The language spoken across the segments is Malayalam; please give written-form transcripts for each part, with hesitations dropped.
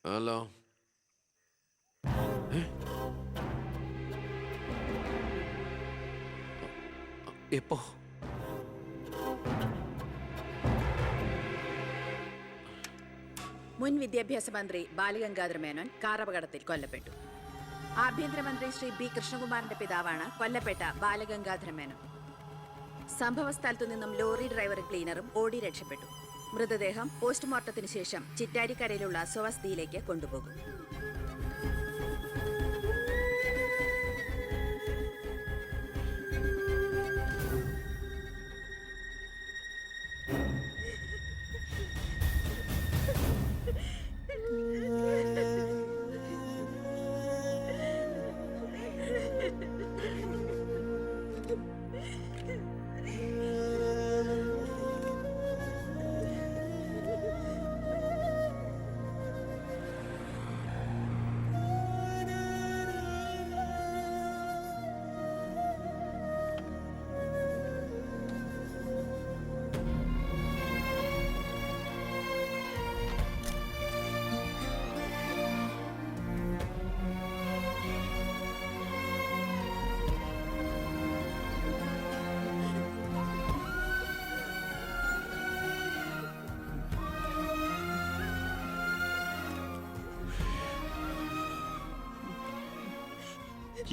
ഹലോ. എപ്പോ? മുൻ വിദ്യാഭ്യാസ മന്ത്രി ബാലഗംഗാധര മേനോൻ കാറപകടത്തിൽ കൊല്ലപ്പെട്ടു. ആഭ്യന്തരമന്ത്രി ശ്രീ ബി കൃഷ്ണകുമാറിന്റെ പിതാവാണ് കൊല്ലപ്പെട്ട ബാലഗംഗാധര മേനോൻ. സംഭവസ്ഥലത്തു നിന്നും ലോറി ഡ്രൈവറും ക്ലീനറും ഓടി രക്ഷപ്പെട്ടു. മൃതദേഹം പോസ്റ്റ്മോർട്ടത്തിന് ശേഷം ചിറ്റാരിക്കരയിലുള്ള സ്വവസതിയിലേക്ക് കൊണ്ടുപോകും.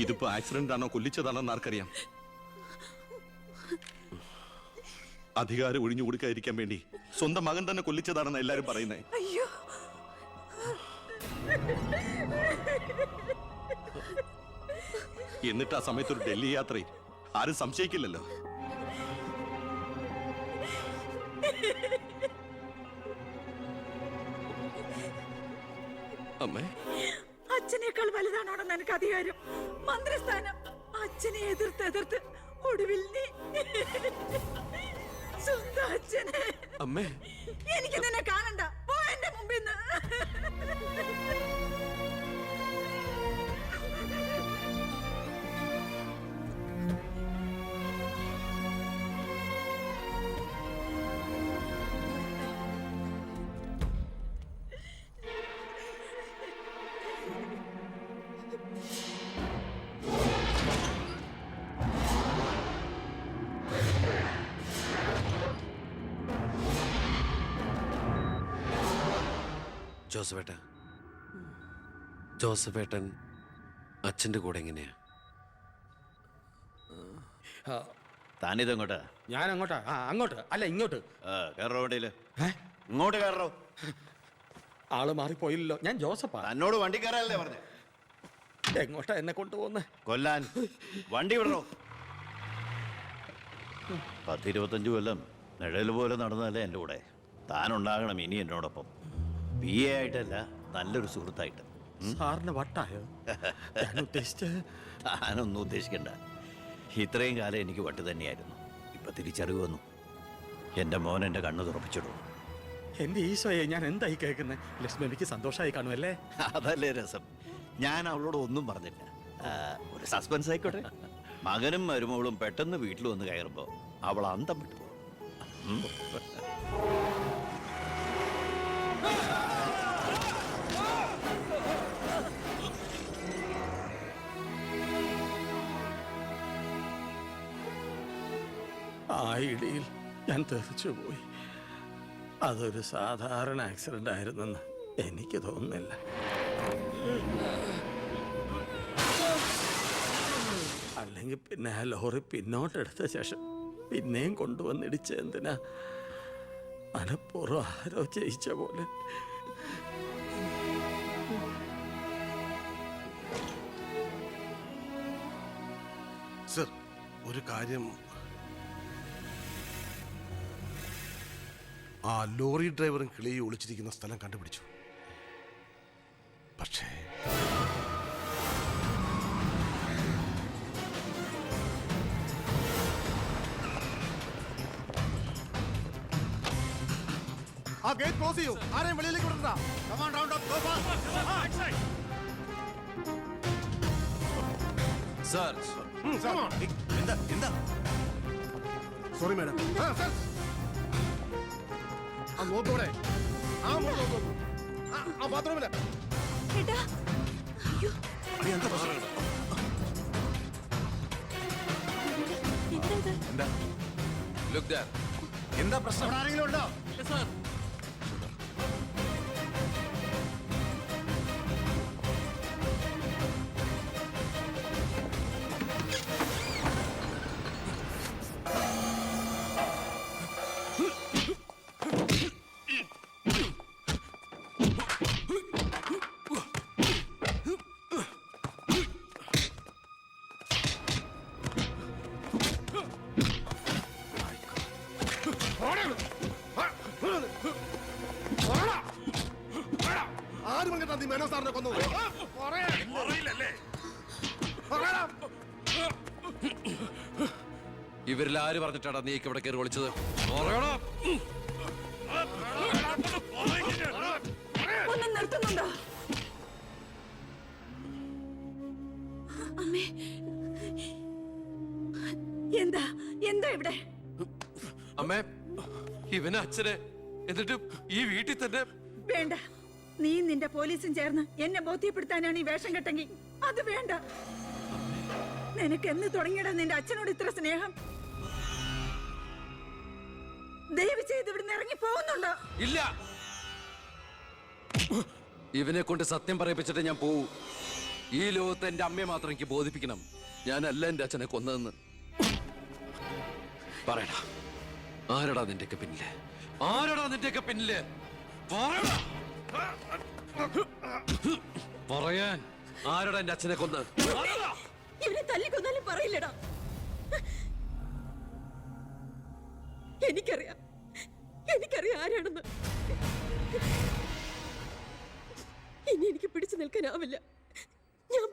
ഇതിപ്പോ ആക്സിഡന്റ് ആണോ കൊല്ലിച്ചതാണോന്ന് ആർക്കറിയാം. അധികാരം ഒഴിഞ്ഞു കൊടുക്കാതിരിക്കാൻ വേണ്ടി സ്വന്തം മകൻ തന്നെ കൊല്ലിച്ചതാണെന്ന് എല്ലാരും പറയുന്നേ. അയ്യോ, എന്നിട്ട് ആ സമയത്ത് ഒരു ഡൽഹി യാത്രയിൽ ആരും സംശയിക്കില്ലല്ലോ. അമ്മേ, അച്ഛനേക്കാൾ വലുതാണോടെന്ന് എനിക്ക് അധികാരം. മന്ത്രിസ്ഥാനം അച്ഛനെ എതിർത്ത് ഒടുവിൽ നീ സ്വന്തം അച്ഛനെ. അമ്മേ, എനിക്ക് നിന്നെ കാണണ്ട, പോ എന്റെ മുമ്പിൽ നിന്ന്. ജോസഫേട്ടൻ അച്ഛൻ്റെ കൂടെ എങ്ങനെയാ? താനിതെങ്ങോട്ടാ? ഞാൻ അങ്ങോട്ടാ. അങ്ങോട്ട് അല്ല, ഇങ്ങോട്ട്. കയറോ വണ്ടിയില്. ഇങ്ങോട്ട് കയറോ. ആള് മാറിപ്പോയില്ലല്ലോ. ഞാൻ ജോസഫാ. തന്നോട് വണ്ടി കയറാനല്ലേ പറഞ്ഞേ? എങ്ങോട്ടാ എന്നെ കൊണ്ടുപോകുന്നേ? കൊല്ലാൻ. വണ്ടി വിടറോ. 10-25 കൊല്ലം നിഴൽ പോലെ നടന്നതല്ലേ എൻ്റെ കൂടെ. താനുണ്ടാകണം ഇനി എന്നോടൊപ്പം. PA ആയിട്ടല്ല, നല്ലൊരു സുഹൃത്തായിട്ട്. സാറിന് വട്ടായോ? താനൊന്നും ഉദ്ദേശിക്കണ്ട. ഇത്രയും കാലം എനിക്ക് വട്ട് തന്നെയായിരുന്നു. ഇപ്പൊ തിരിച്ചറിവ് വന്നു. എൻ്റെ മോൻ എൻ്റെ കണ്ണ് തുറപ്പിച്ചിടും. എന്റെ ഈശോയെ, ഞാൻ എന്തായി കേൾക്കുന്നത്? ലക്ഷ്മിക്ക് സന്തോഷമായി കാണുമല്ലേ? അതല്ലേ രസം. ഞാൻ അവളോട് ഒന്നും പറഞ്ഞില്ല. ഒരു സസ്പെൻസ് ആയിക്കോട്ടെ. മകനും മരുമകളും പെട്ടെന്ന് വീട്ടിൽ വന്ന് കയറുമ്പോൾ അവൾ അന്തം വിട്ടു പോകും. ആ ഇടിയിൽ ഞാൻ തെറിച്ചുപോയി. അതൊരു സാധാരണ ആക്സിഡന്റ് ആയിരുന്നെന്ന് എനിക്ക് തോന്നുന്നില്ല. അല്ലെങ്കിൽ പിന്നെ ആ ലോറി പിന്നോട്ടെടുത്ത ശേഷം പിന്നെയും കൊണ്ടുവന്നിടിച്ച എന്തിനാ? മനപ്പൂർവ്വം ആരോ ജയിച്ച പോലെ. സർ, ഒരു കാര്യം, ആ ലോറി ഡ്രൈവറും കിളിയും ഒളിച്ചിരിക്കുന്ന സ്ഥലം കണ്ടുപിടിച്ചു. പക്ഷേ ആ ഗേറ്റ് ക്ലോസ് ചെയ്യൂ. ആരെയും വെളിയിലേക്ക് വിടണ്ട. Come on, round up, go fast. Sir, Come on. എന്താ? Sorry madam. സർ, ആ നോക്കൂടെ. ആ ബാത്റൂമില് ചേട്ടാ അയ്യോ എന്താ പ്രശ്നം എന്താ ഇത് എന്താ ലുക്ക് ദാർ എന്താ പ്രശ്നം അവിടെ ആരെങ്കിലും ഉണ്ടോ ആര് പറഞ്ഞിട്ടാ നീ മേനോ സാറിനെ കൊന്നു ഇവരിൽ ആര് പറഞ്ഞിട്ടാടാ നീ ഇവിടെ കയറി വിളിച്ചത് പറയടാ. ഒന്ന് നിർത്തുന്നുണ്ടോ അമ്മേ എന്താ എന്താ ഇവിടെ അമ്മേ ഇവന് അച്ഛനെ എന്നിട്ട് ഈ വീട്ടിൽ തന്നെ വേണ്ട നീ നിന്റെ പോലീസും ചേർന്ന് എന്നെ ബോധ്യപ്പെടുത്താനാണ് ഈ വേഷം കെട്ടെങ്കിൽ അത് വേണ്ട നിനക്ക് എന്ന് തുടങ്ങിയടാ നിന്റെ അച്ഛനോട് ഇത്ര സ്നേഹം ദയവ് ചെയ്ത് ഇവിടുന്ന് ഇറങ്ങി പോകുന്നുണ്ടോ ഇല്ല. ഇവനെ കൊണ്ട് സത്യം പറയിപ്പിച്ചിട്ട് ഞാൻ പോവൂ. ഈ ലോകത്ത് എന്റെ അമ്മയെ മാത്രം എനിക്ക് ബോധിപ്പിക്കണം ഞാനല്ല എന്റെ അച്ഛനെ കൊന്നതെന്ന്. പറയടാ ആരടാ നിന്റെയൊക്കെ പിന്നില്? ആരടാ നിന്റെയൊക്കെ പിന്നില്? പറയടാ. പറയാൻ ആരടാ എന്റെ അച്ഛനെ കൊന്ന്? ഇവനെ തല്ലിക്കൊന്നാലും പറയില്ലടാ. എനിക്കറിയാം ആരാണെന്ന്. ഇനി എനിക്ക് പിടിച്ചു നിൽക്കാനാവില്ല. ഞാൻ